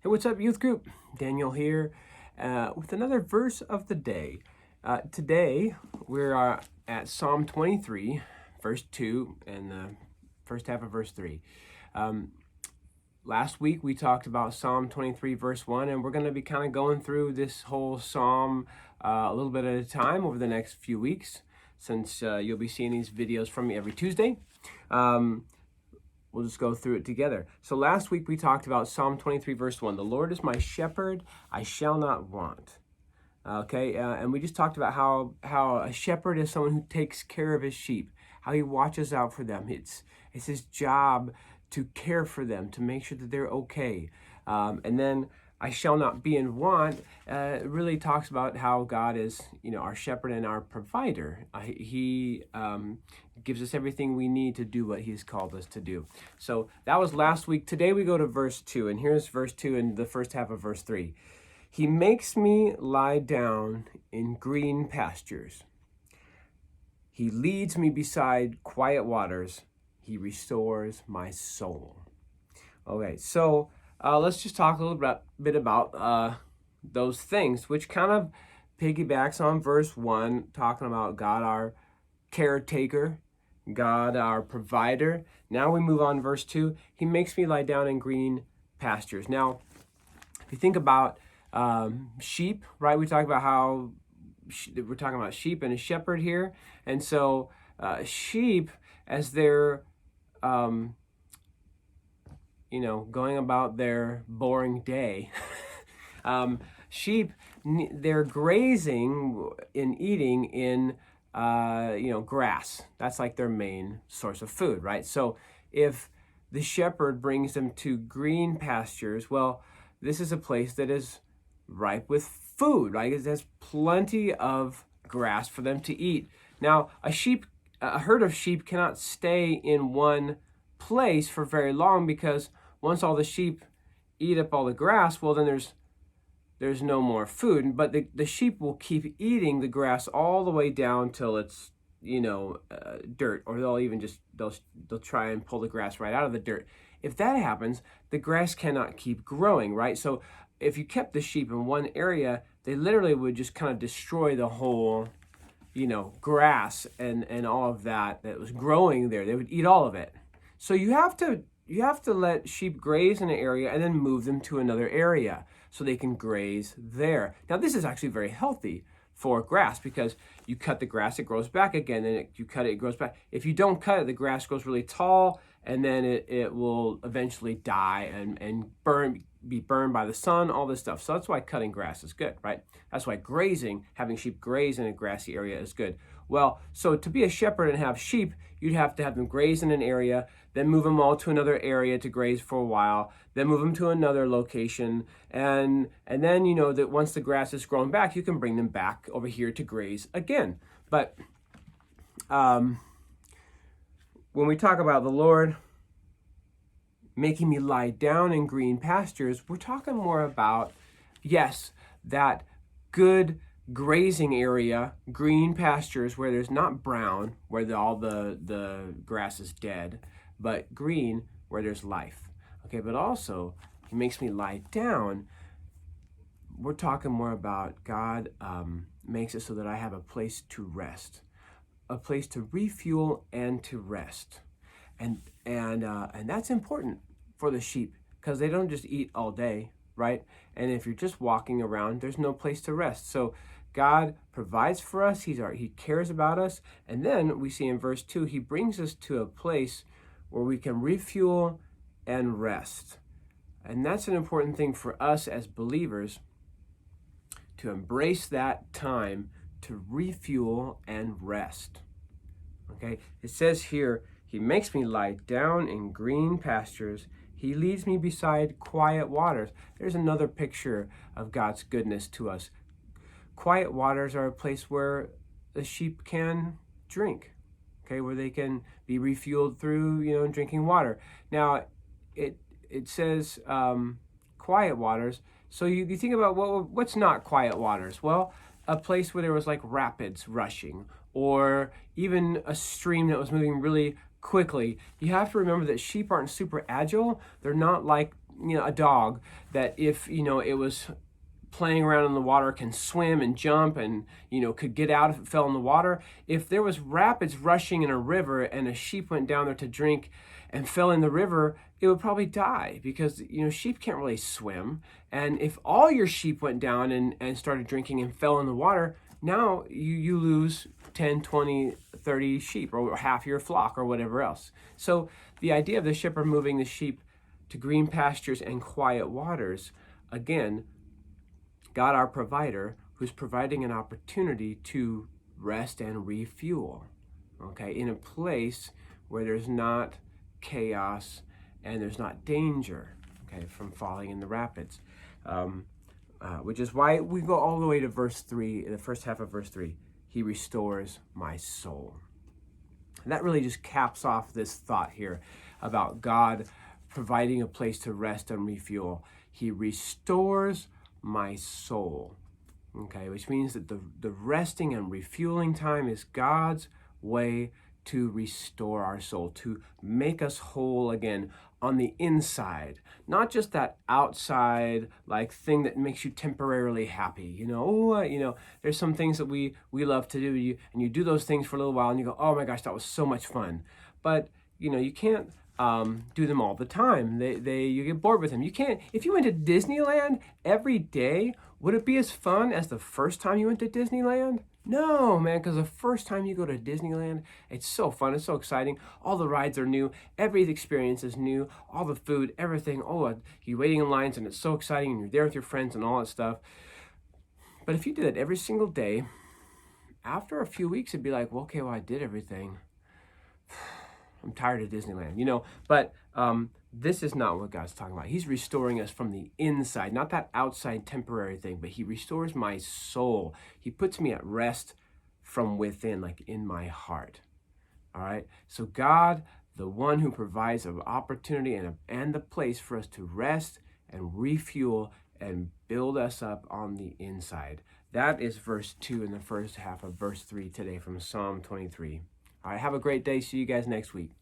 Hey, what's up, youth group? Daniel here with another verse of the day. Today, we're at Psalm 23, verse 2, and the first half of verse 3. Last week, we talked about Psalm 23, verse 1, and we're going to be kind of going through this whole psalm a little bit at a time over the next few weeks, since you'll be seeing these videos from me every Tuesday. We'll just go through it together. So last week we talked about Psalm 23, verse 1. The Lord is my shepherd, I shall not want. Okay, and we just talked about how a shepherd is someone who takes care of his sheep, how he watches out for them. It's his job to care for them, to make sure that they're okay. And then I shall not be in want really talks about how God is, our shepherd and our provider. He gives us everything we need to do what he's called us to do. So that was last week. Today we go to verse 2, and here's verse 2 and the first half of verse 3. He makes me lie down in green pastures. He leads me beside quiet waters. He restores my soul. Okay, so let's just talk a little bit about those things, which kind of piggybacks on verse 1, talking about God our caretaker, God our provider. Now we move on to verse 2. He makes me lie down in green pastures. Now, if you think about sheep, right? We talk about how we're talking about sheep and a shepherd here. And so sheep, as they're going about their boring day. Sheep, they're grazing and eating in, grass. That's like their main source of food, right? So if the shepherd brings them to green pastures, well, this is a place that is ripe with food, right? It has plenty of grass for them to eat. Now, a herd of sheep cannot stay in one place for very long, because once all the sheep eat up all the grass, well, then there's no more food. But the sheep will keep eating the grass all the way down till it's dirt, or they'll try and pull the grass right out of the dirt. If that happens, the grass cannot keep growing, right? So if you kept the sheep in one area, they literally would just kind of destroy the whole grass and all of that was growing there. They would eat all of it. So you have to let sheep graze in an area and then move them to another area so they can graze there. Now, this is actually very healthy for grass, because you cut the grass, it grows back again, and you cut it, it grows back. If you don't cut it, the grass grows really tall, and then it will eventually die and be burned by the sun, all this stuff. So that's why cutting grass is good, right? That's why grazing, having sheep graze in a grassy area, is good. Well, so to be a shepherd and have sheep, you'd have to have them graze in an area, then move them all to another area to graze for a while, then move them to another location, and then that once the grass is grown back, you can bring them back over here to graze again. But when we talk about the Lord making me lie down in green pastures, we're talking more about, yes, that good grazing area, green pastures where there's not brown, where all the grass is dead, but green where there's life. Okay, but also he makes me lie down. We're talking more about God makes it so that I have a place to rest, a place to refuel and to rest, and that's important for the sheep, because they don't just eat all day, right? And if you're just walking around, there's no place to rest. So God provides for us. He cares about us. And then we see in verse 2, he brings us to a place where we can refuel and rest. And that's an important thing for us as believers, to embrace that time to refuel and rest. Okay? It says here, he makes me lie down in green pastures. He leads me beside quiet waters. There's another picture of God's goodness to us. Quiet waters are a place where the sheep can drink, okay, where they can be refueled through, drinking water. Now, it says quiet waters. So you think about what's not quiet waters? Well, a place where there was like rapids rushing, or even a stream that was moving really quickly. You have to remember that sheep aren't super agile. They're not like, a dog that if, it was playing around in the water can swim and jump and, could get out if it fell in the water. If there was rapids rushing in a river and a sheep went down there to drink and fell in the river, it would probably die because, sheep can't really swim. And if all your sheep went down and started drinking and fell in the water, now you lose 10, 20, 30 sheep or half your flock or whatever else. So the idea of the shepherd moving the sheep to green pastures and quiet waters, again, God our provider, who's providing an opportunity to rest and refuel, okay, in a place where there's not chaos and there's not danger, okay, from falling in the rapids. Which is why we go all the way to verse 3, the first half of verse 3. He restores my soul. And that really just caps off this thought here about God providing a place to rest and refuel. He restores my soul, okay, which means that the resting and refueling time is God's way to restore our soul, to make us whole again on the inside, not just that outside like thing that makes you temporarily happy. There's some things that we love to do, and you do those things for a little while and you go, oh my gosh, that was so much fun. But you can't do them all the time. You get bored with them. You can't. If you went to Disneyland every day, would it be as fun as the first time you went to Disneyland? No, man, because the first time you go to Disneyland, it's so fun. It's so exciting. All the rides are new. Every experience is new. All the food, everything. Oh, you're waiting in lines and it's so exciting and you're there with your friends and all that stuff. But if you did it every single day, after a few weeks, it'd be like, well, okay, I did everything. I'm tired of Disneyland, but this is not what God's talking about. He's restoring us from the inside, not that outside temporary thing, but he restores my soul. He puts me at rest from within, like in my heart. All right. So God, the one who provides an opportunity and the place for us to rest and refuel and build us up on the inside. That is verse 2 in the first half of verse 3 today from Psalm 23. All right, have a great day. See you guys next week.